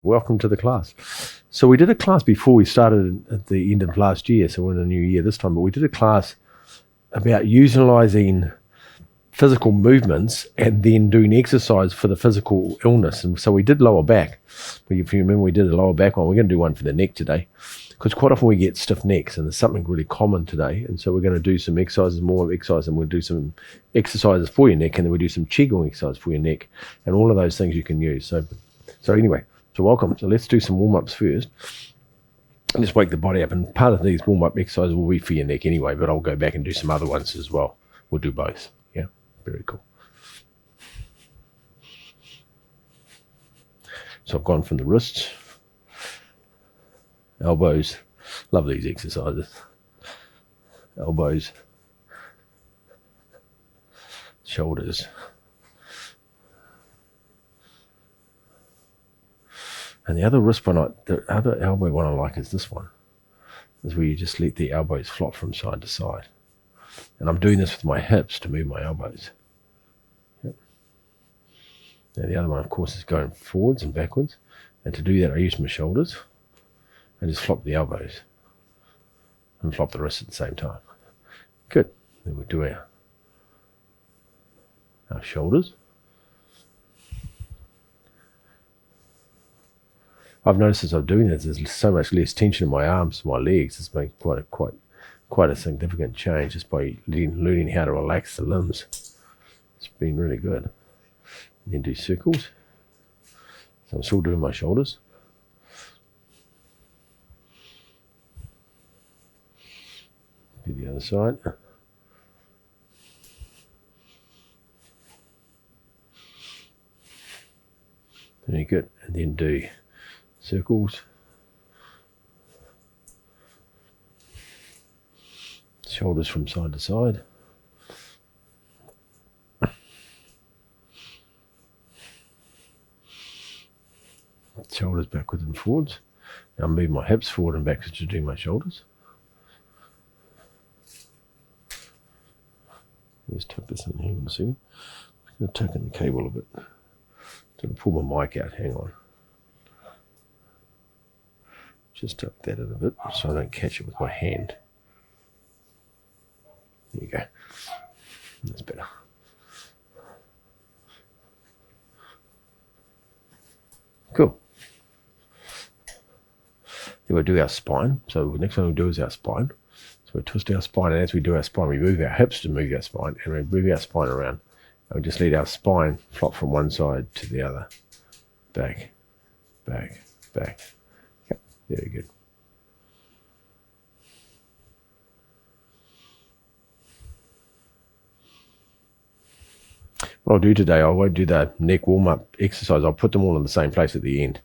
Welcome to the class. So we did a class before we started at the end of last year, so we're in a new year this time, but we did a class about utilizing physical movements and then doing exercise for the physical illness. And so we did lower back. If you remember, we did a lower back one. We're going to do one for the neck today because quite often we get stiff necks, and there's something really common today. And so we're going to do some exercises, more exercise, and we'll do some exercises for your neck, and then we'll do some Qigong exercise for your neck, and all of those things you can use. So anyway, so welcome. So let's do some warm-ups first. Just wake the body up, and part of these warm-up exercises will be for your neck anyway, but I'll go back and do some other ones as well. We'll do both. Yeah, very cool. So I've gone from the wrists, elbows, love these exercises, elbows, shoulders, and the other wrist one, the other elbow one I like is this one. This is where you just let the elbows flop from side to side. And I'm doing this with my hips to move my elbows. Yep. Now the other one, of course, is going forwards and backwards. And to do that, I use my shoulders and just flop the elbows and flop the wrists at the same time. Good. Then we do our shoulders. I've noticed as I'm doing this, there's so much less tension in my arms, my legs. It's made quite a significant change just by learning how to relax the limbs. It's been really good. And then do circles. So I'm still doing my shoulders. Do the other side. Very good. And then do circles, shoulders from side to side, shoulders backwards and forwards. Now move my hips forward and backwards to do my shoulders. Let's tuck this in here in a second. I'm going to tuck in the cable a bit. I'm going to pull my mic out, hang on. Just tuck that in a bit so I don't catch it with my hand. There you go. That's better. Cool. Then we'll do our spine. So the next one we'll do is our spine. So we twist our spine, and as we do our spine, we move our hips to move our spine, and we move our spine around. And we just let our spine flop from one side to the other. Back, back, back. Very good. What I'll do today, I won't do the neck warm-up exercise. I'll put them all in the same place at the end.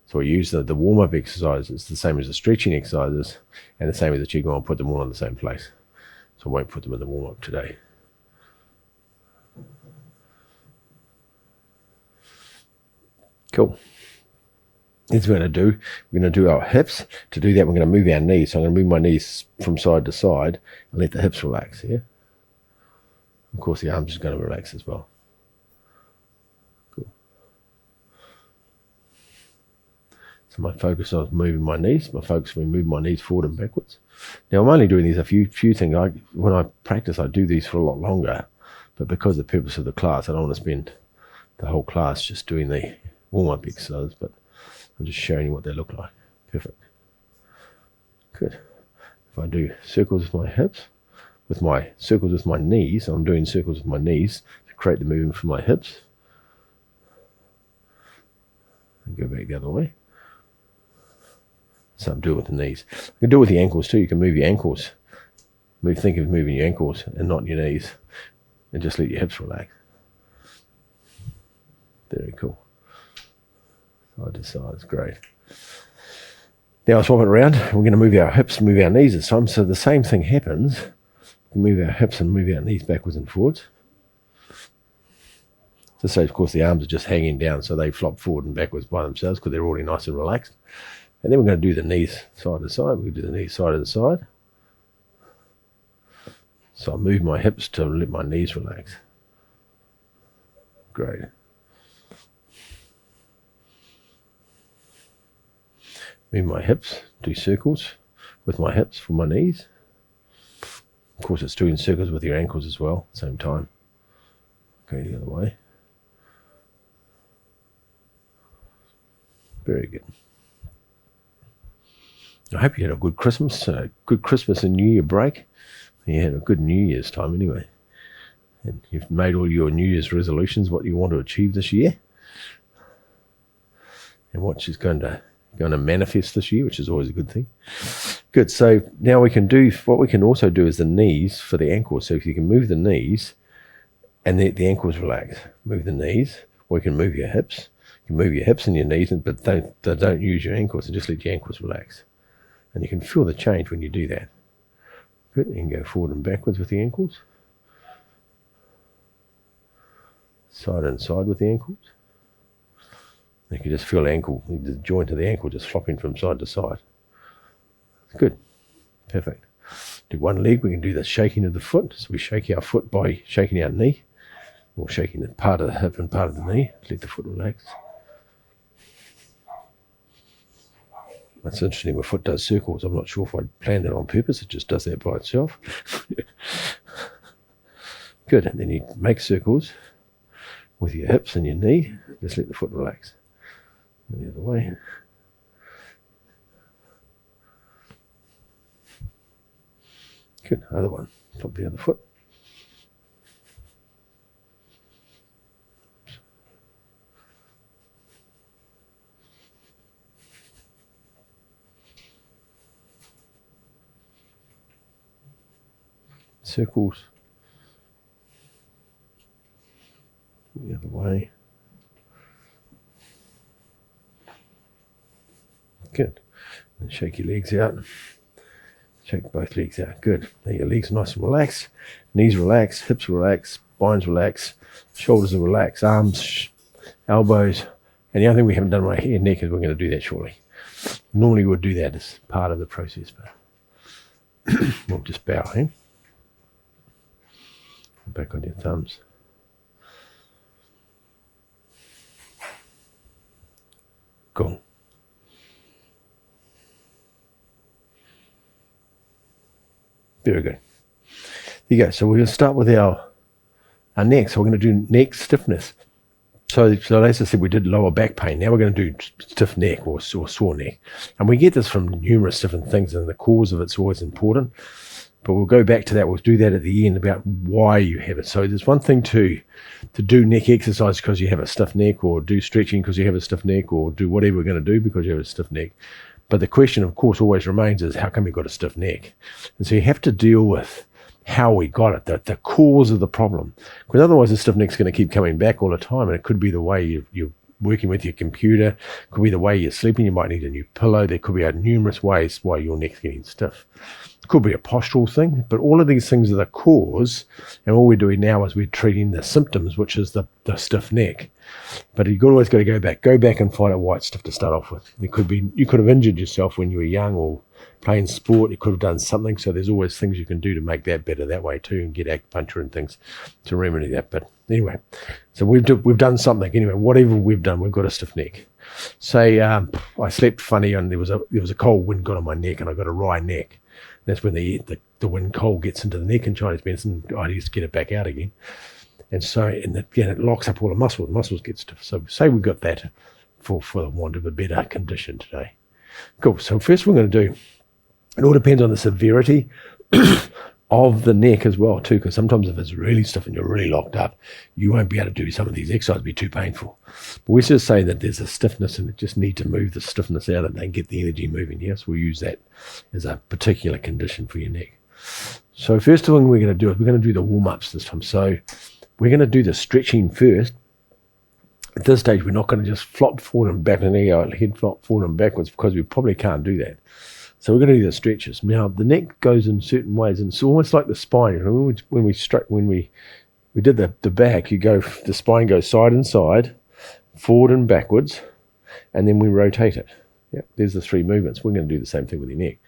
So I use the warm-up exercises, the same as the stretching exercises, and the same as the Qigong. I'll put them all in the same place. So I won't put them in the warm-up today. Cool. Here's what we're going to do our hips. To do that, we're going to move our knees. So I'm going to move my knees from side to side and let the hips relax here. Of course, the arms are going to relax as well. Cool. So my focus on moving my knees. My focus on moving my knees forward and backwards. Now, I'm only doing these a few things. When I practice, I do these for a lot longer. But because of the purpose of the class, I don't want to spend the whole class just doing the warm-up exercises. But I'm just showing you what they look like. Perfect. Good. If I do circles with my hips, circles with my knees, I'm doing circles with my knees to create the movement for my hips. And go back the other way. So I'm doing it with the knees. You can do it with the ankles too. You can move your ankles. Think of moving your ankles and not your knees. And just let your hips relax. Very cool. Side to side, it's great. Now I'll swap it around. We're going to move our hips, move our knees this time. So the same thing happens. We move our hips and move our knees backwards and forwards. So of course the arms are just hanging down, so they flop forward and backwards by themselves because they're already nice and relaxed. And then we're going to do the knees side to side. We'll do the knees side to side. So I move my hips to let my knees relax. Great. Move my hips, do circles with my hips for my knees. Of course, it's doing circles with your ankles as well, at the same time. Go the other way. Very good. I hope you had a good Christmas and New Year break. You had a good New Year's time anyway. And you've made all your New Year's resolutions, what you want to achieve this year. And what she's going to manifest this year, which is always a good thing. Good. So now what we can also do is the knees for the ankles. So if you can move the knees and the ankles relax, move the knees, or you can move your hips. You can move your hips and your knees, but don't use your ankles, and just let your ankles relax. And you can feel the change when you do that. Good. You can go forward and backwards with the ankles. Side and side with the ankles. You can just feel the joint of the ankle just flopping from side to side. Good. Perfect. Do one leg, we can do the shaking of the foot. So we shake our foot by shaking our knee, or shaking the part of the hip and part of the knee. Let the foot relax. That's interesting. My foot does circles. I'm not sure if I planned it on purpose. It just does that by itself. Good. And then you make circles with your hips and your knee. Just let the foot relax. And the other way. Good. Other one. Top the other foot. Circles. The other way. Good. And shake your legs out. Shake both legs out. Good. Now your legs are nice and relaxed. Knees relax, hips relax, spines relax, shoulders are relaxed, arms, elbows. And the other thing we haven't done right here, neck, is we're going to do that shortly. Normally we would do that as part of the process, but we'll just bow in. Back on your thumbs. Gong. Very good. There you go. So we're going to start with our neck. So we're going to do neck stiffness. So as I said, we did lower back pain. Now we're going to do stiff neck or sore neck. And we get this from numerous different things, and the cause of it's always important. But we'll go back to that. We'll do that at the end about why you have it. So there's one thing to do neck exercise because you have a stiff neck, or do stretching because you have a stiff neck, or do whatever we're going to do because you have a stiff neck. But the question, of course, always remains is how come you got a stiff neck? And so you have to deal with how we got it, the cause of the problem. Because otherwise the stiff neck's going to keep coming back all the time. And it could be the way you're working with your computer. It could be the way you're sleeping. You might need a new pillow. There could be numerous ways why your neck's getting stiff. It could be a postural thing. But all of these things are the cause. And all we're doing now is we're treating the symptoms, which is the stiff neck. But you've always got to go back and find out why it's stiff to start off with. You could have injured yourself when you were young, or playing sport. You could have done something. So there's always things you can do to make that better that way too, and get acupuncture and things to remedy that. But anyway, so we've done something. Anyway, whatever we've done, we've got a stiff neck. Say I slept funny and there was a cold wind got on my neck and I got a wry neck. That's when the wind cold gets into the neck in Chinese medicine. I used to get it back out again. And so, it locks up all the muscles. The muscles get stiff. So say we got that for the want of a better condition today. Cool. So first we're going to do, it all depends on the severity of the neck as well too, because sometimes if it's really stiff and you're really locked up, you won't be able to do some of these exercises, it'll be too painful. But we just say that there's a stiffness and it just need to move the stiffness out and then get the energy moving here. So we'll use that as a particular condition for your neck. So first thing we're going to do is we're going to do the warm-ups this time. So we're going to do the stretching first. At this stage, we're not going to just flop forward and back and then our head flop forward and backwards, because we probably can't do that. So we're going to do the stretches. Now, the neck goes in certain ways, and it's almost like the spine. When we did the back, the spine goes side and side, forward and backwards, and then we rotate it. Yeah, there's the three movements. We're going to do the same thing with your neck.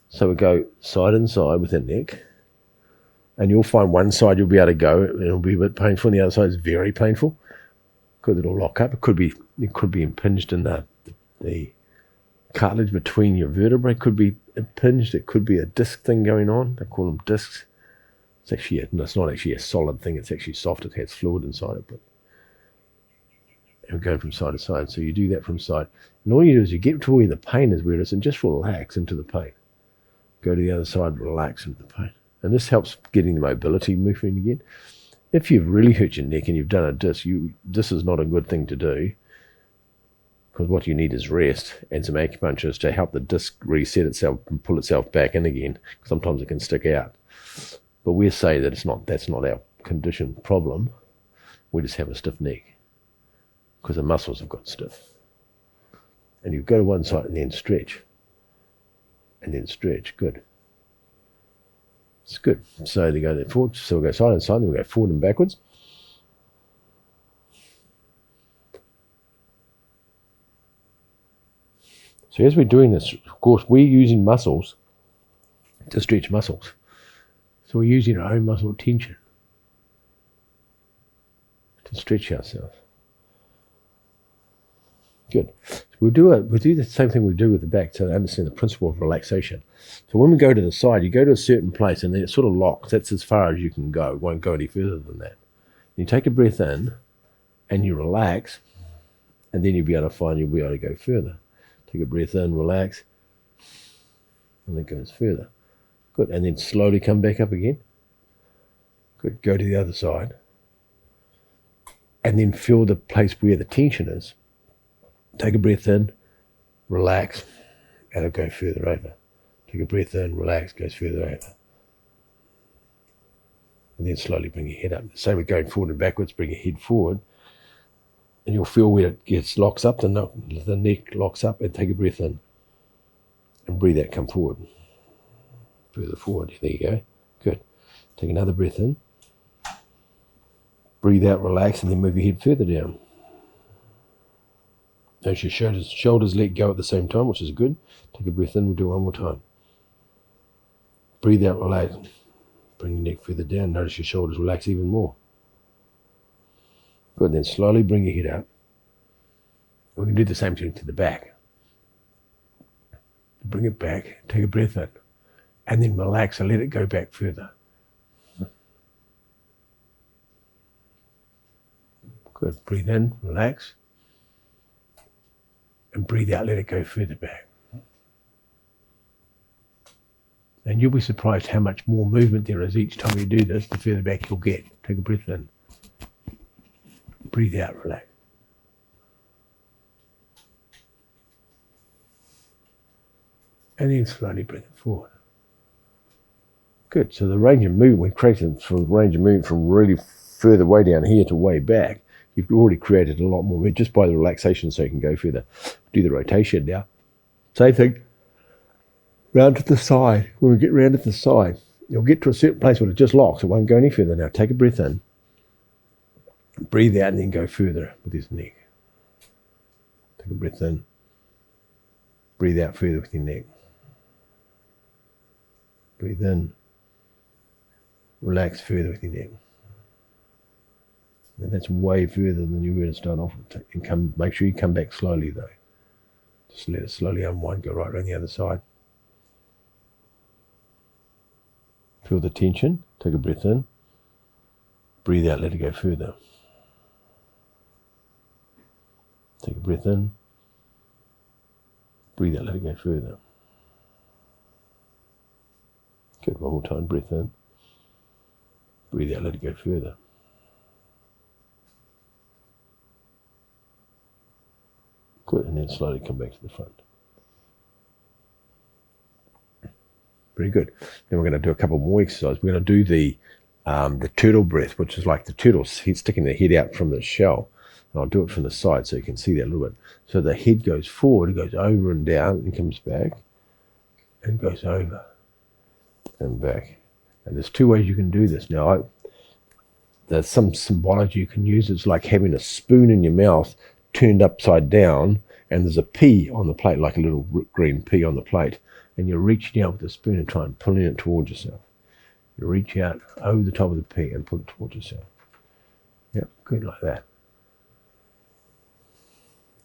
So we go side and side with the neck, and you'll find one side you'll be able to go, and it'll be a bit painful, and the other side is very painful because it'll lock up. It could be impinged in the cartilage between your vertebrae. Could be impinged. It could be a disc thing going on. They call them discs. It's not actually a solid thing. It's actually soft. It has fluid inside it, but and going from side to side. So you do that from side. And all you do is you get to where the pain is, where it is, and just relax into the pain. Go to the other side, relax into the pain. And this helps getting the mobility moving again. If you've really hurt your neck and you've done a disc, this is not a good thing to do, because what you need is rest and some acupuncture to help the disc reset itself and pull itself back in again. Sometimes it can stick out. But we say that that's not our condition problem. We just have a stiff neck because the muscles have got stiff. And you go to one side and then stretch. And then stretch. Good. It's good. So they go there forward. So we'll go side and side, then we'll go forward and backwards. So as we're doing this, of course, we're using muscles to stretch muscles. So we're using our own muscle tension to stretch ourselves. Good. So we'll do the same thing we do with the back to understand the principle of relaxation. So when we go to the side, you go to a certain place and then it sort of locks. That's as far as you can go. It won't go any further than that. You take a breath in and you relax, and then you'll be able to go further. Take a breath in, relax, and it goes further. Good. And then slowly come back up again. Good. Go to the other side. And then feel the place where the tension is. Take a breath in, relax, and it'll go further over. Take a breath in, relax, goes further over. And then slowly bring your head up. Same with going forward and backwards, bring your head forward. And you'll feel where it locks up, the neck locks up, and take a breath in. And breathe out, come forward. Further forward, there you go. Good. Take another breath in. Breathe out, relax, and then move your head further down. Notice your shoulders let go at the same time, which is good. Take a breath in, we'll do it one more time. Breathe out, relax. Bring your neck further down. Notice your shoulders relax even more. Good, then slowly bring your head up. We can do the same thing to the back. Bring it back, take a breath in, and then relax and let it go back further. Good, breathe in, relax. And breathe out, let it go further back. And you'll be surprised how much more movement there is each time you do this, the further back you'll get. Take a breath in. Breathe out, relax. And then slowly bring it forward. Good, so the range of movement, we've created from range of movement from really further way down here to way back. You've already created a lot more movement just by the relaxation, so you can go further. Do the rotation now. Same thing. Round to the side. When we get round to the side, you'll get to a certain place where it just locks. It won't go any further. Now take a breath in. Breathe out and then go further with his neck. Take a breath in. Breathe out further with your neck. Breathe in. Relax further with your neck. And that's way further than you were to start off with. And make sure you come back slowly though. Just let it slowly unwind, go right around the other side. Feel the tension, take a breath in. Breathe out, let it go further. Take a breath in. Breathe out, let it go further. Good, one more time, breath in. Breathe out, let it go further. Good, and then slowly come back to the front. Very good. Then we're going to do a couple more exercises. We're going to do the turtle breath, which is like the turtle sticking their head out from the shell. And I'll do it from the side so you can see that a little bit. So the head goes forward, it goes over and down and comes back. And goes over and back. And there's two ways you can do this. Now, there's some symbology you can use. It's like having a spoon in your mouth turned upside down, and there's a pea on the plate, like a little green pea on the plate, and you're reaching out with the spoon and trying pulling it towards yourself. You reach out over the top of the pea and pull it towards yourself. Yep, good, like that.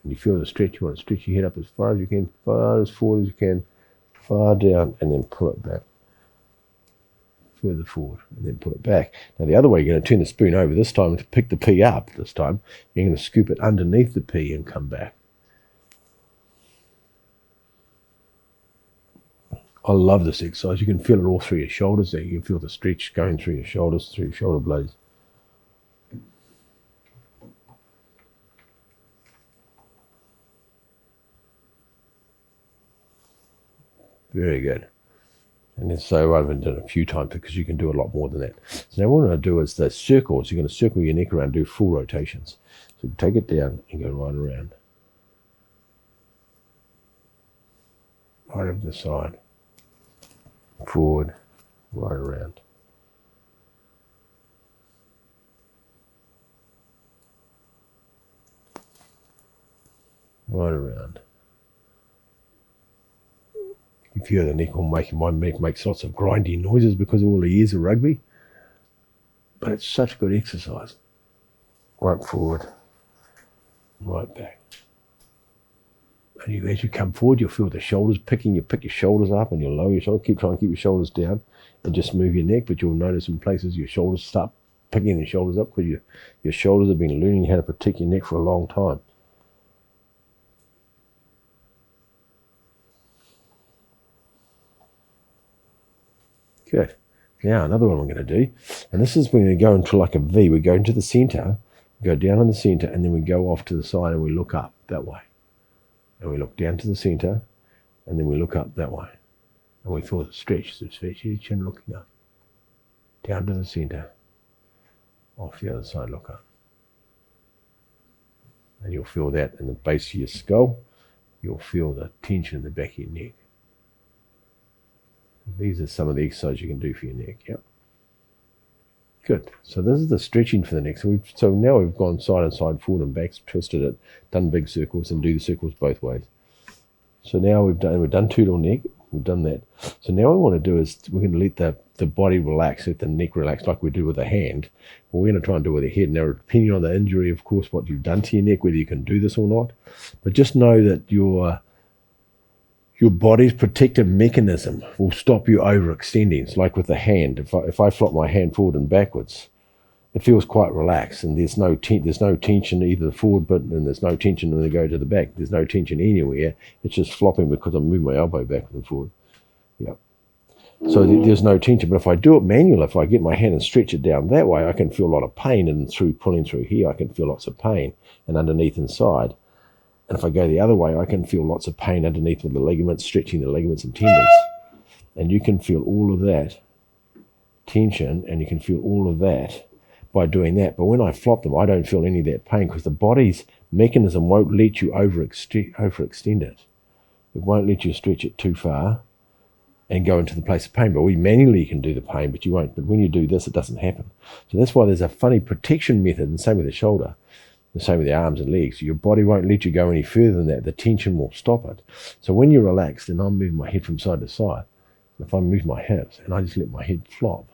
And you feel the stretch. You want to stretch your head up as far as you can, far as forward as you can, far down, and then pull it back. Further forward, and then pull it back. Now the other way, you're going to turn the spoon over. This time, to pick the pea up, this time, you're going to scoop it underneath the pea and come back. I love this exercise. You can feel it all through your shoulders there. You can feel the stretch going through your shoulders, through your shoulder blades. Very good. And then so I've done it a few times because you can do a lot more than that. So now what I'm going to do is the circles. You're going to circle your neck around, do full rotations. So take it down and go right around. Right over the side. Forward, right around. Right around. You feel the neck will make, my neck makes lots of grindy noises because of all the years of rugby. But it's such good exercise. Right forward, right back. And you, as you come forward, you'll feel the shoulders picking. You pick your shoulders up and you'll lower your shoulders. Trying to keep your shoulders down and just move your neck. But you'll notice in places your shoulders start picking your shoulders up because your shoulders have been learning how to protect your neck for a long time. Good. Now another one we're going to do, and this is we're going to go into like a V. We go into the center, go down in the center, and then we go off to the side and we look up that way. And we look down to the center, and then we look up that way. And we feel the stretch, your chin looking up. Down to the center, off the other side, look up. And you'll feel that in the base of your skull. You'll feel the tension in the back of your neck. These are some of the exercises you can do for your neck. Yep. Good. So this is the stretching for the neck. So now we've gone side and side, forward and back, twisted it, done big circles, and do the circles both ways. So now we've done turtle neck. We've done that. So now what we want to do is we're going to let the body relax, let the neck relax like we do with the hand. Well, we're going to try and do it with the head. Now, depending on the injury, of course, what you've done to your neck, whether you can do this or not. But just know that your body's protective mechanism will stop you overextending. It's like with the hand. If I flop my hand forward and backwards, it feels quite relaxed, and there's no tension either the forward bit, and there's no tension when I go to the back. There's no tension anywhere. It's just flopping because I'm moving my elbow backwards and forward. Yep. So there's no tension. But if I do it manually, if I get my hand and stretch it down that way, I can feel a lot of pain, and through pulling through here, I can feel lots of pain, and underneath inside. And if I go the other way, I can feel lots of pain underneath with the ligaments, stretching the ligaments and tendons. And you can feel all of that tension, and you can feel all of that by doing that. But when I flop them, I don't feel any of that pain because the body's mechanism won't let you overextend it. It won't let you stretch it too far and go into the place of pain. But we manually can do the pain, but you won't. But when you do this, it doesn't happen. So that's why there's a funny protection method, and same with the shoulder. The same with the arms and legs. Your body won't let you go any further than that. The tension will stop it. So when you're relaxed, and I'm moving my head from side to side, if I move my hips and I just let my head flop,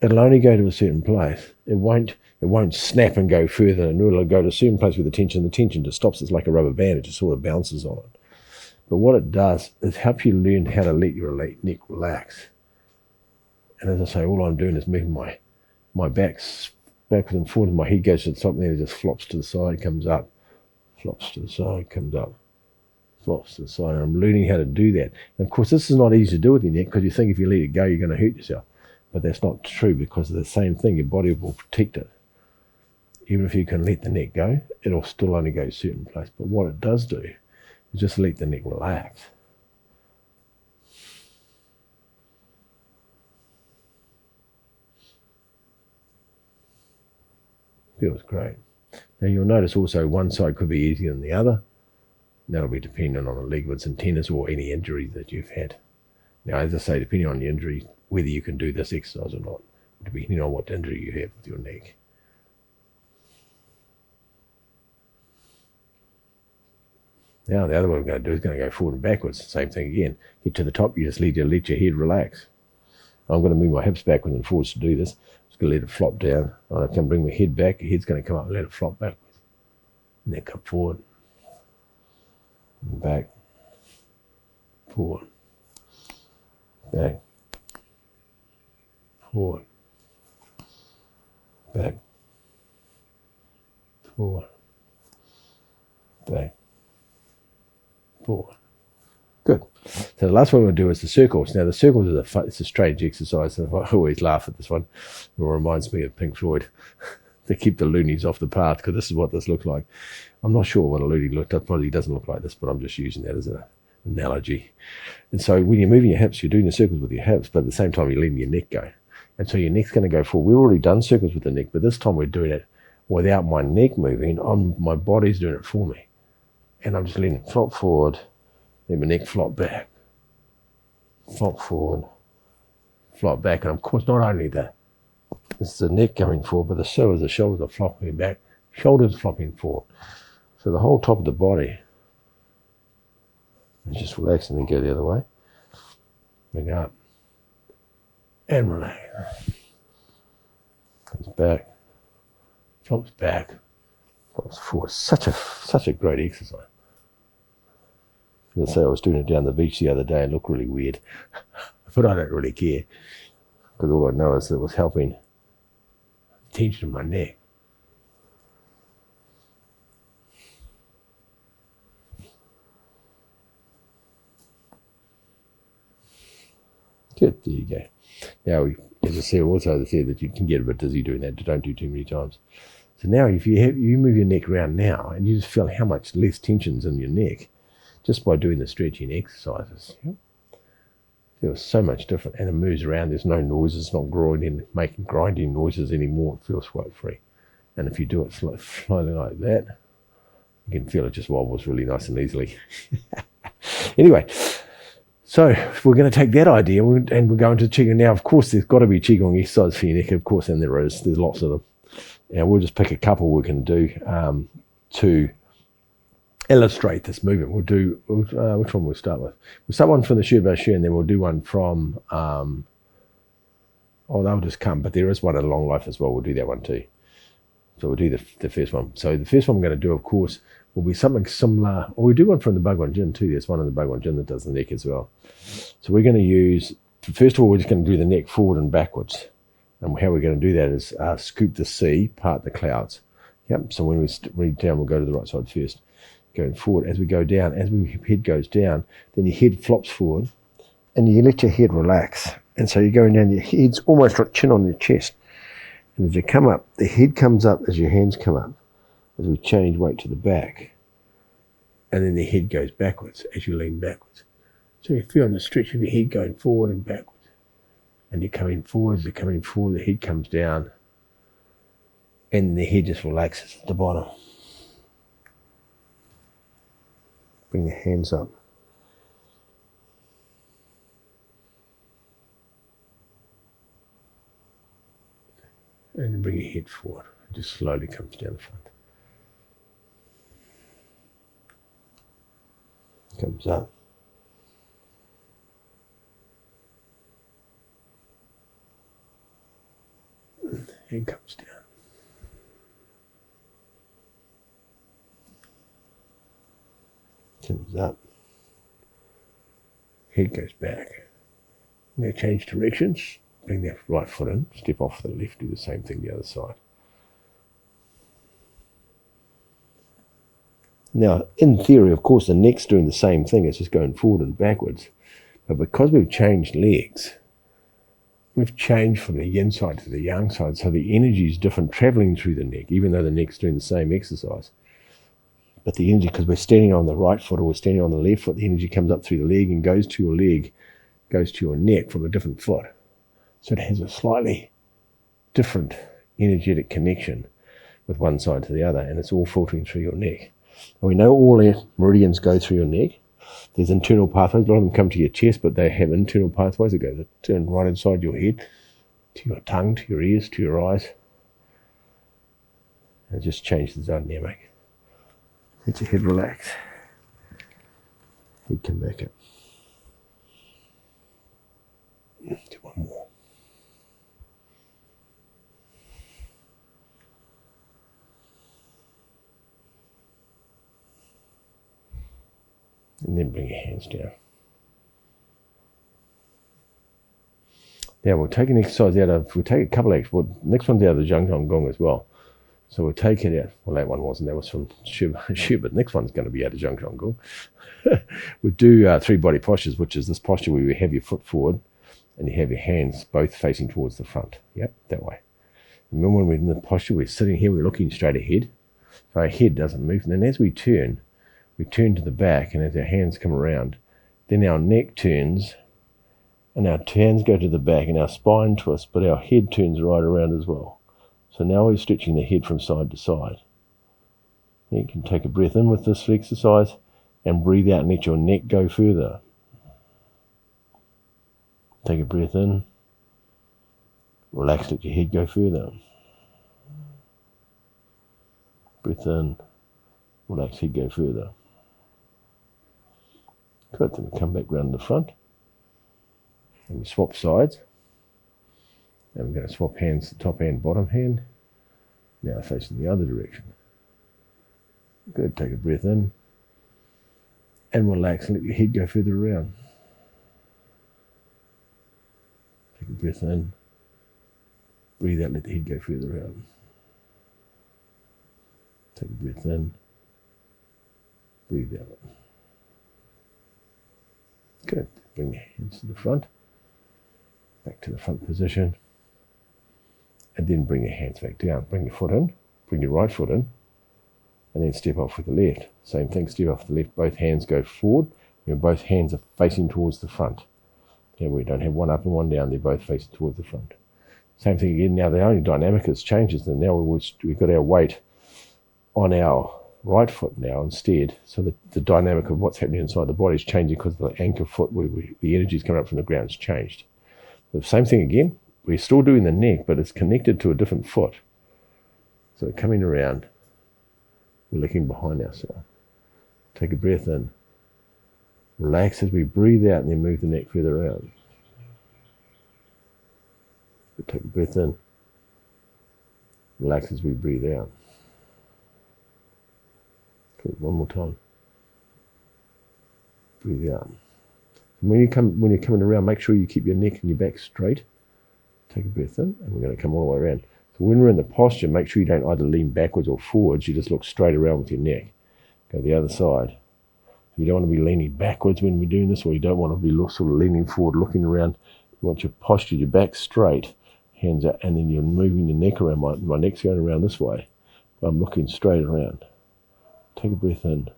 it'll only go to a certain place. It won't snap and go further, and it'll go to a certain place with the tension just stops. It's like a rubber band. It just sort of bounces on it. But what it does is help you learn how to let your neck relax. And as I say, all I'm doing is moving my backwards and forward, and my head goes to the top, and then it just flops to the side, comes up, flops to the side, comes up, flops to the side. And I'm learning how to do that. And of course, this is not easy to do with your neck because you think if you let it go, you're going to hurt yourself. But that's not true because of the same thing. Your body will protect it. Even if you can let the neck go, it'll still only go a certain place. But what it does do is just let the neck relax. Feels great. Now you'll notice also one side could be easier than the other. That'll be dependent on the ligaments and tendons or any injury that you've had. Now, as I say, depending on the injury, whether you can do this exercise or not, depending on what injury you have with your neck. Now the other one we're going to do is going to go forward and backwards. Same thing again. Get to the top, you just let your head relax. I'm going to move my hips backwards and forwards to do this. Just going to let it flop down. I can bring my head back. The head's going to come up and let it flop backwards. And then come forward, and back, forward, back, forward, back, forward, back, forward. Good. So the last one we'll do is the circles. Now the circles is it's a strange exercise. I always laugh at this one. It reminds me of Pink Floyd. They keep the loonies off the path, because this is what this looks like. I'm not sure what a loony looks like. Probably doesn't look like this, but I'm just using that as an analogy. And so when you're moving your hips, you're doing the circles with your hips, but at the same time you're letting your neck go. And so your neck's going to go forward. We've already done circles with the neck, but this time we're doing it without my neck moving. My body's doing it for me. And I'm just letting it flop forward, let my neck flop back, flop forward, flop back. And of course, not only that, it's the neck going forward, but so is the shoulders are flopping back, shoulders flopping forward. So the whole top of the body is just relax, and then go the other way. Bring up and relax. Comes back, flops back, flops forward. Such a great exercise. As I say, I was doing it down the beach the other day and it looked really weird, but I don't really care, because all I know is that it was helping tension in my neck. Good, there you go. Now, as I said, also said that you can get a bit dizzy doing that. Don't do too many times. So now, if you move your neck around now, and you just feel how much less tension's in your neck, just by doing the stretching exercises. It feels so much different, and it moves around. There's no noises. It's not making grinding noises anymore. It feels quite free. And if you do it slowly like that, you can feel it just wobbles really nice and easily. Anyway, so we're going to take that idea and we're going to Qigong. Now, of course, there's got to be Qigong exercise for your neck, of course, and there is. There's lots of them. And we'll just pick a couple we can do to illustrate this movement. We'll do, which one we'll start with? We'll start one from the Shu Bao Shu, and then we'll do one from, they'll just come, but there is one in Long Life as well. We'll do that one too. So we'll do the first one. So the first one we're going to do, of course, will be something similar, or we'll do one from the Bhagwan Jin too. There's one in the Bhagwan Jin that does the neck as well. So we're going to use, first of all, we're just going to do the neck forward and backwards. And how we're going to do that is scoop the sea, part the clouds. Yep. So when we read down, we'll go to the right side first. Going forward, as we go down, as your head goes down, then your head flops forward, and you let your head relax. And so you're going down, your head's almost like chin on your chest. And as you come up, the head comes up as your hands come up, as we change weight to the back. And then the head goes backwards as you lean backwards. So you feel the stretch of your head going forward and backwards. And you're coming forward, as you're coming forward, the head comes down, and the head just relaxes at the bottom. Bring the hands up. And then bring your head forward. It just slowly comes down the front. Comes up. And comes down. Comes up. Head goes back. Now change directions. Bring that right foot in. Step off the left. Do the same thing the other side. Now, in theory, of course, the neck's doing the same thing. It's just going forward and backwards. But because we've changed legs, we've changed from the yin side to the yang side. So the energy is different traveling through the neck, even though the neck's doing the same exercise. But the energy, because we're standing on the right foot or we're standing on the left foot, the energy comes up through the leg and goes to your leg, goes to your neck from a different foot. So it has a slightly different energetic connection with one side to the other, and it's all filtering through your neck. And we know all our meridians go through your neck. There's internal pathways. A lot of them come to your chest, but they have internal pathways that go turn right inside your head, to your tongue, to your ears, to your eyes. And just change the dynamic. Let your head relax. Head come back up. Do one more. And then bring your hands down. Now we'll take an exercise we'll take a couple of, next one's out of the Zhan Zhuang Qi Gong as well. So we'll take it out. Well, that one wasn't, that was from Xu, but next one's going to be out of Zhan Zhuang Qi Gong. We'll do 3 body postures, which is this posture where you have your foot forward and you have your hands both facing towards the front. Yep, that way. Remember when we're in the posture, we're sitting here, we're looking straight ahead. So our head doesn't move. And then as we turn to the back, and as our hands come around, then our neck turns and our hands go to the back and our spine twists, but our head turns right around as well. So now we're stretching the head from side to side. You can take a breath in with this exercise and breathe out and let your neck go further. Take a breath in. Relax, let your head go further. Breath in. Relax, head go further. Good, then we come back round to the front. And we swap sides. And we're going to swap hands, top hand, bottom hand. Now facing the other direction. Good, take a breath in. And relax and let your head go further around. Take a breath in. Breathe out, let the head go further out. Take a breath in. Breathe out. Good. Bring your hands to the front. Back to the front position. And then bring your hands back down. Bring your foot in. Bring your right foot in. And then step off with the left. Same thing, step off the left. Both hands go forward. And both hands are facing towards the front. Yeah, we don't have one up and one down. They're both facing towards the front. Same thing again. Now the only dynamic that's changed is that now we've got our weight on our right foot now instead. So the dynamic of what's happening inside the body is changing because the anchor foot, where the energy is coming up from the ground, has changed. The same thing again. We're still doing the neck, but it's connected to a different foot. So coming around, we're looking behind ourselves. Take a breath in. Relax as we breathe out and then move the neck further out. Take a breath in. Relax as we breathe out. Good. One more time. Breathe out. And when you're coming around, make sure you keep your neck and your back straight. Take a breath in, and we're going to come all the way around. So when we're in the posture, make sure you don't either lean backwards or forwards. You just look straight around with your neck. Go the other side. You don't want to be leaning backwards when we're doing this, or you don't want to be sort of leaning forward, looking around. You want your posture, your back straight, hands out, and then you're moving your neck around. My neck's going around this way. I'm looking straight around. Take a breath in.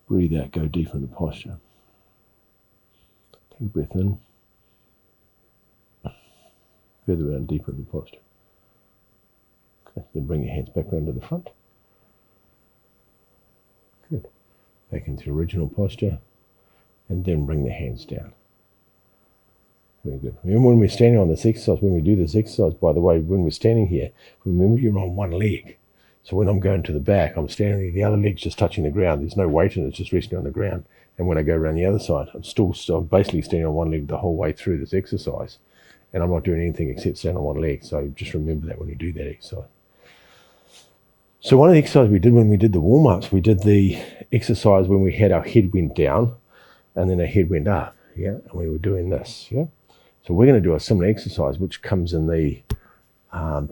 Breathe out, go deep in the posture. Take a breath in. Further around, deeper in the posture. Okay, then bring your hands back around to the front. Good. Back into the original posture. And then bring the hands down. Very good. Remember when we're standing on this exercise, when we do this exercise, by the way, when we're standing here, remember you're on one leg. So when I'm going to the back, I'm standing there, the other leg's just touching the ground. There's no weight in it, it's just resting on the ground. And when I go around the other side, I'm basically standing on one leg the whole way through this exercise. And I'm not doing anything except stand on one leg. So just remember that when you do that exercise. So one of the exercises we did when we did the warm-ups, we did the exercise when we had our head went down and then our head went up. Yeah, and we were doing this. Yeah. So we're going to do a similar exercise, which comes in the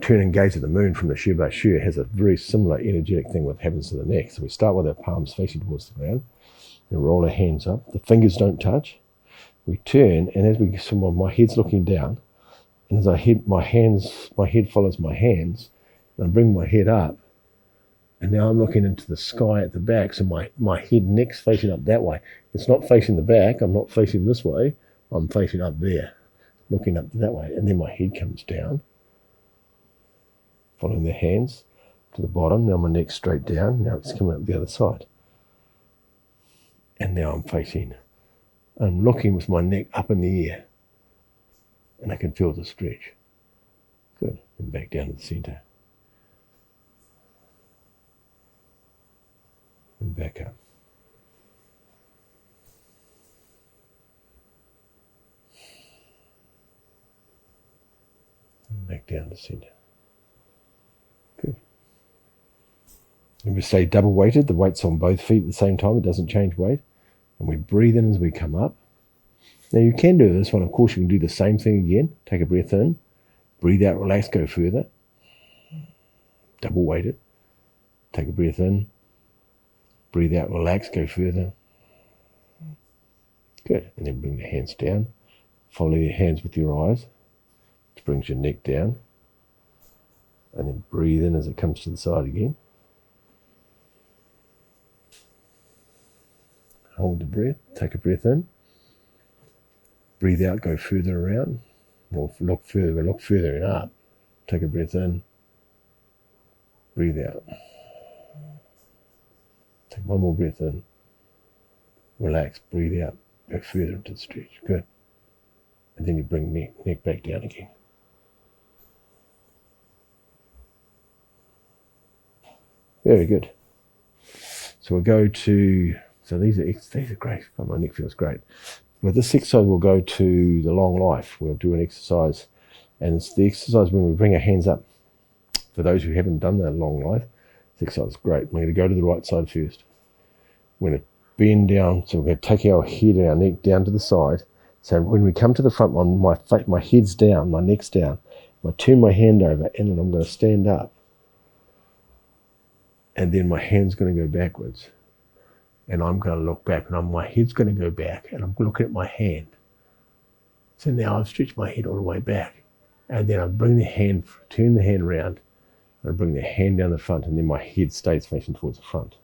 turn and gaze of the moon from the Shu Ba Shu. It has a very similar energetic thing that happens to the neck. So we start with our palms facing towards the ground. And roll our hands up. The fingers don't touch. We turn, and as we, so my head's looking down, and as my head follows my hands, and I bring my head up, and now I'm looking into the sky at the back, so my head, neck's facing up that way. It's not facing the back, I'm not facing this way, I'm facing up there, looking up that way, and then my head comes down, following the hands to the bottom, now my neck's straight down, now it's coming up the other side. And now I'm looking with my neck up in the air, and I can feel the stretch. Good, and back down to the center. And back up. And back down to the center. Good. And we stay double weighted, the weight's on both feet at the same time, it doesn't change weight. And we breathe in as we come up. Now you can do this one, of course, you can do the same thing again. Take a breath in, breathe out, relax, go further. Double weight it. Take a breath in, breathe out, relax, go further. Good. And then bring the hands down. Follow your hands with your eyes, which brings your neck down. And then breathe in as it comes to the side again. Hold the breath, take a breath in. Breathe out, go further around. Or look further and up. Take a breath in. Breathe out. Take one more breath in. Relax, breathe out. Go further into the stretch. Good. And then you bring neck back down again. Very good. So we'll go to, so these are great. Oh, my neck feels great. With this exercise, we'll go to the long life. We'll do an exercise, and it's the exercise when we bring our hands up. For those who haven't done that long life, this exercise is great. We're going to go to the right side first. We're going to bend down, so we're going to take our head and our neck down to the side. So when we come to the front one, my head's down, my neck's down. I turn my hand over, and then I'm going to stand up. And then my hand's going to go backwards. And I'm going to look back, and my head's going to go back, and I'm looking at my hand. So now I've stretched my head all the way back. And then I bring the hand, turn the hand around, and I bring the hand down the front, and then my head stays facing towards the front.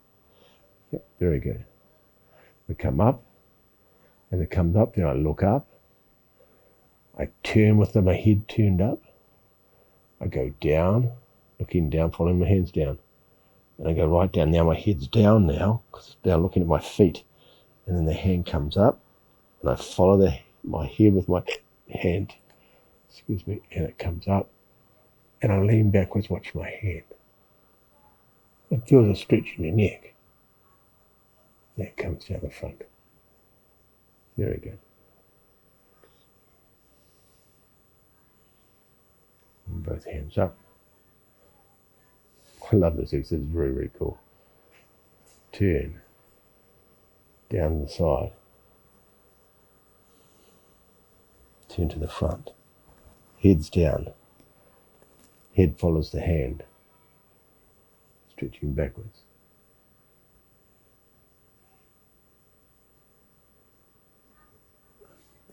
Yep, very good. We come up, and it comes up, then I look up. I turn with my head turned up. I go down, looking down, following my hands down. And I go right down. Now my head's down now, because now looking at my feet. And then the hand comes up, and I follow my head with my hand, and it comes up. And I lean backwards, watch my hand. It feels a stretch in your neck. That comes down the front. Very good. And both hands up. I love this exercise, it's very, very cool. Turn. Down the side. Turn to the front. Head's down. Head follows the hand. Stretching backwards.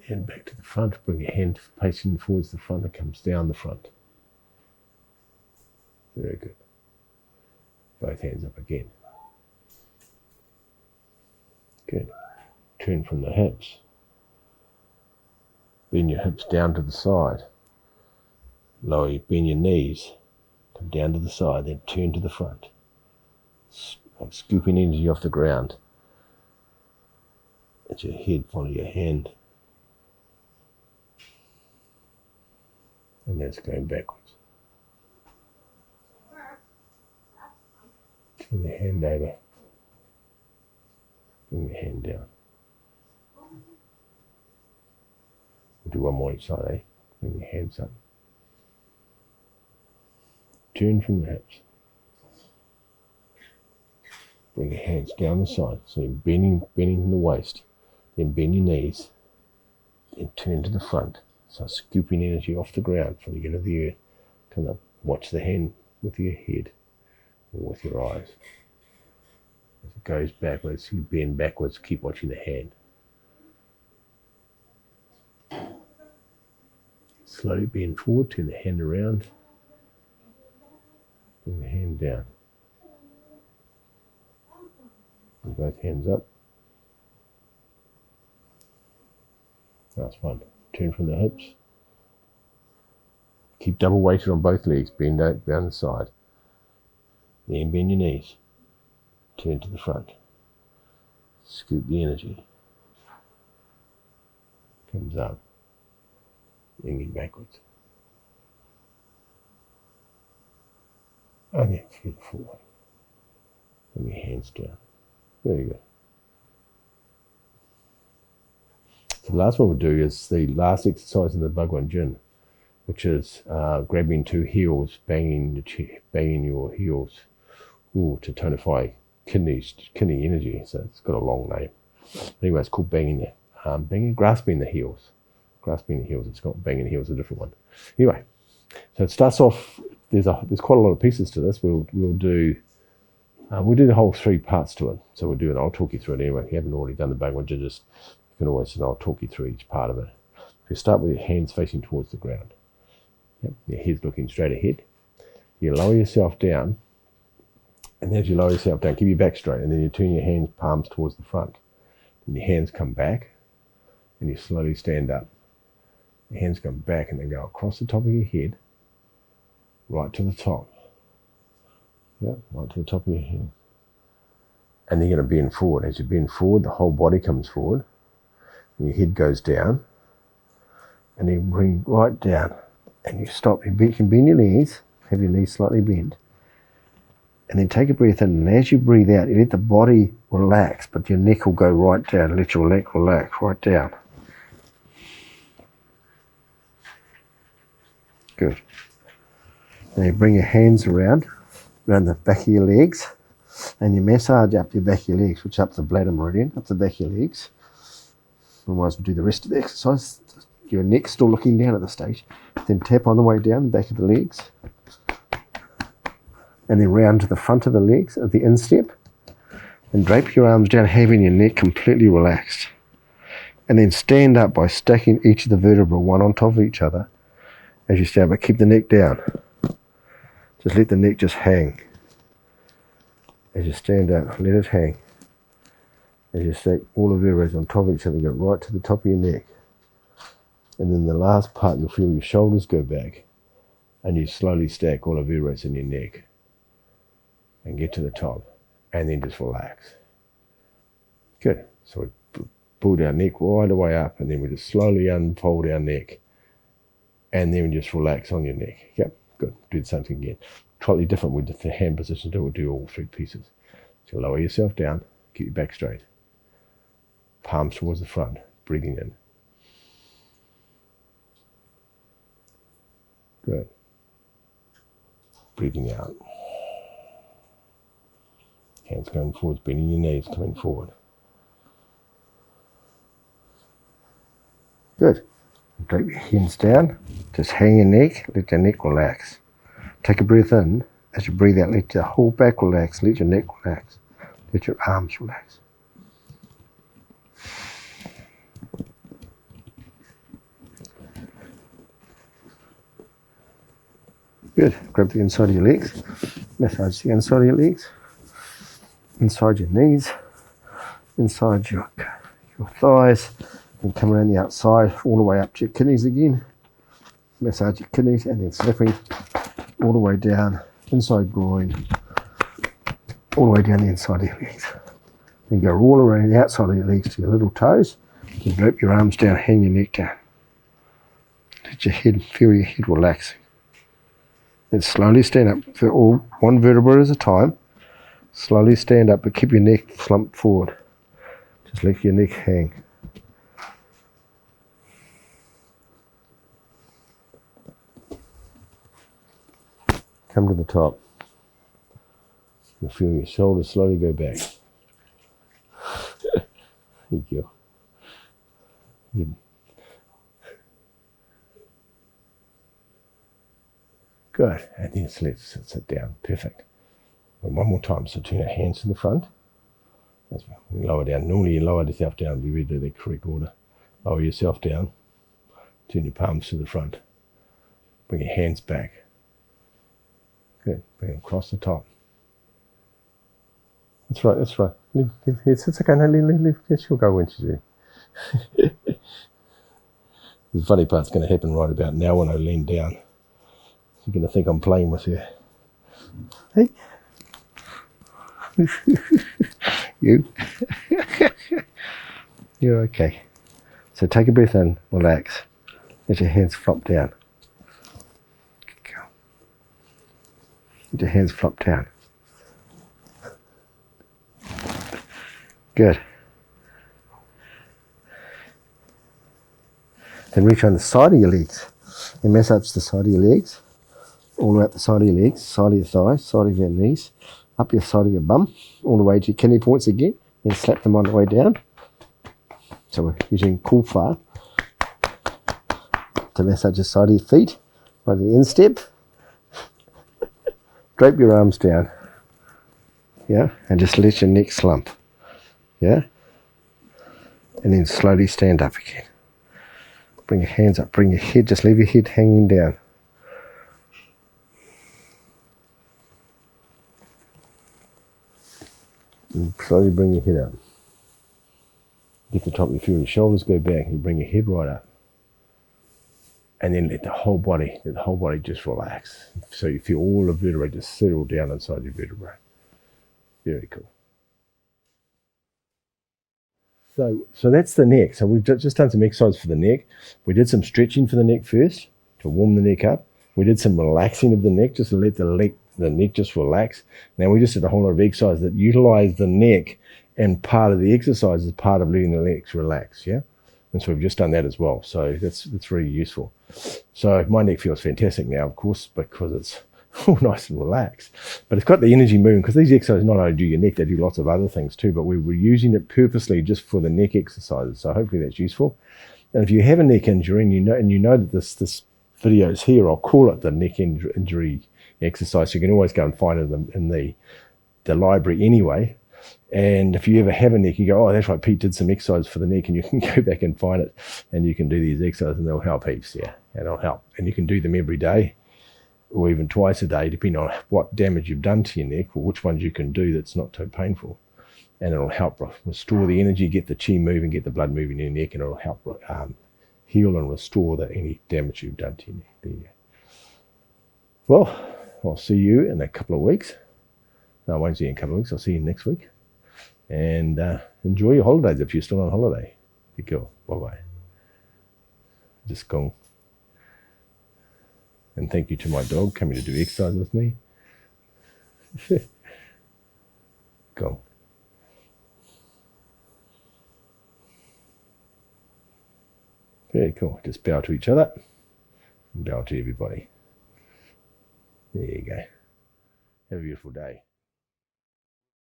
Hand back to the front. Bring your hand facing towards the front. It comes down the front. Very good. Both hands up again. Good. Turn from the hips. Bend your hips down to the side. Bend your knees. Come down to the side, then turn to the front. Like scooping energy off the ground. Let your head follow your hand. And that's going backwards. Turn the hand over. Bring the hand down. We'll do one more each side, eh? Bring your hands up. Turn from the hips. Bring your hands down the side. So you're bending the waist. Then bend your knees. Then turn to the front. So scooping energy off the ground from the end of the earth. Come up. Watch the hand with your head. With your eyes. As it goes backwards, you bend backwards, keep watching the hand. Slowly bend forward, turn the hand around, bring the hand down. And both hands up. Last one. Turn from the hips. Keep double weighted on both legs, bend out down the side. Then bend your knees. Turn to the front. Scoop the energy. Comes up. Then get backwards. And then flip forward. Bring your hands down. Very good. The last one we'll do is the last exercise in the Bhagwan Jin, which is grabbing two heels, banging your heels to tonify kidney energy. So it's got a long name. Anyway, it's called banging the grasping the heels. Grasping the heels. It's got banging the heels, a different one. Anyway, so it starts off. There's quite a lot of pieces to this. We'll do the whole 3 parts to it. So we'll do it. I'll talk you through it anyway. If you haven't already done the Bhagavad Gita, you can always, I'll talk you through each part of it. You start with your hands facing towards the ground. Yep. Your head's looking straight ahead. You lower yourself down, and as you lower yourself down, keep your back straight, and then you turn your hands, palms towards the front. And your hands come back, and you slowly stand up. Your hands come back, and then go across the top of your head, right to the top. Yep, right to the top of your head. And then you're going to bend forward. As you bend forward, the whole body comes forward, and your head goes down, and then bring right down, and you stop. You can bend your knees, have your knees slightly bent, and then take a breath in, and as you breathe out, you let the body relax, but your neck will go right down. Let your neck relax right down. Good. Now you bring your hands around the back of your legs, and you massage up your back of your legs, which up the bladder meridian, up the back of your legs. Otherwise, we'll do the rest of the exercise. Your neck's still looking down at this stage. Then tap on the way down the back of the legs, and then round to the front of the legs at the instep, and drape your arms down, having your neck completely relaxed. And then stand up by stacking each of the vertebrae one on top of each other as you stand, but keep the neck down. Just let the neck just hang. As you stand up, let it hang. As you stack all the vertebrae on top of each other, go right to the top of your neck. And then the last part, you'll feel your shoulders go back, and you slowly stack all the vertebrae in your neck and get to the top, and then just relax. Good. So we pull our neck right the way up, and then we just slowly unfold our neck, and then we just relax on your neck. Yep, good. Do the same thing again. Totally different with the hand position. We'll do all 3 pieces. So lower yourself down, keep your back straight, palms towards the front, breathing in. Good. Breathing out. Hands going forwards, bending your knees, coming forward. Good. Drape your hands down. Just hang your neck, let your neck relax. Take a breath in. As you breathe out, let your whole back relax, let your neck relax, let your arms relax. Good. Grab the inside of your legs. Massage the inside of your legs. Inside your knees. Inside your thighs. And come around the outside all the way up to your kidneys again. Massage your kidneys and then slipping all the way down. Inside groin. All the way down the inside of your legs. Then go all around the outside of your legs to your little toes. And drape your arms down, hang your neck down. Let your head, feel your head relaxing. Then slowly stand up for all 1 vertebra at a time. Slowly stand up, but keep your neck slumped forward. Just let your neck hang. Come to the top. You'll feel your shoulders slowly go back. There you go. Good. And then let's sit down. Perfect. And one more time. So turn your hands to the front. That's lower down. Normally you lower yourself down. Be ready to the correct order. Lower yourself down. Turn your palms to the front. Bring your hands back. Good. Bring them across the top. That's right. That's right. It's okay. No, leave. She'll go when she's ready. The funny part's going to happen right about now when I lean down. You're going to think I'm playing with you. Hey. You. You're okay. So take a breath in, relax. Let your hands flop down. Good girl. Let your hands flop down. Good. Then reach on the side of your legs and massage the side of your legs. All the way up the side of your legs, side of your thighs, side of your knees, up your side of your bum, all the way to your kidney points again, then slap them on the way down. So we're using kufa to massage the side of your feet, right at the instep. Drape your arms down, yeah, and just let your neck slump, yeah, and then slowly stand up again. Bring your hands up, bring your head, just leave your head hanging down. And slowly bring your head up. Get the top of your feet and your shoulders go back, and you bring your head right up. And then let the whole body just relax. So you feel all the vertebrae just settle down inside your vertebrae. Very cool. So that's the neck. So we've just done some exercise for the neck. We did some stretching for the neck first to warm the neck up. We did some relaxing of the neck just to let the neck just relax. Now we just did a whole lot of exercise that utilize the neck, and part of the exercise is part of letting the legs relax, yeah? And so we've just done that as well. So that's really useful. So my neck feels fantastic now, of course, because it's all nice and relaxed. But it's got the energy moving, because these exercises not only do your neck, they do lots of other things too, but we were using it purposely just for the neck exercises. So hopefully that's useful. And if you have a neck injury and you know that this video is here, I'll call it the neck injury exercise. So you can always go and find it in the library anyway. And if you ever have a neck, you go, oh, that's right, Pete did some exercise for the neck, and you can go back and find it, and you can do these exercises, and they'll help heaps, yeah, and they'll help. And you can do them every day, or even twice a day, depending on what damage you've done to your neck, or which ones you can do that's not too painful. And it'll help restore the energy, get the chi moving, get the blood moving in your neck, and it'll help heal and restore any damage you've done to your neck. There you go. Well, I'll see you in a couple of weeks. No, I won't see you in a couple of weeks. I'll see you next week. And enjoy your holidays if you're still on holiday. Be cool. Bye-bye. Just Gong. And thank you to my dog coming to do exercise with me. Gong. Very cool. Just bow to each other. And bow to everybody. There you go. Have a beautiful day.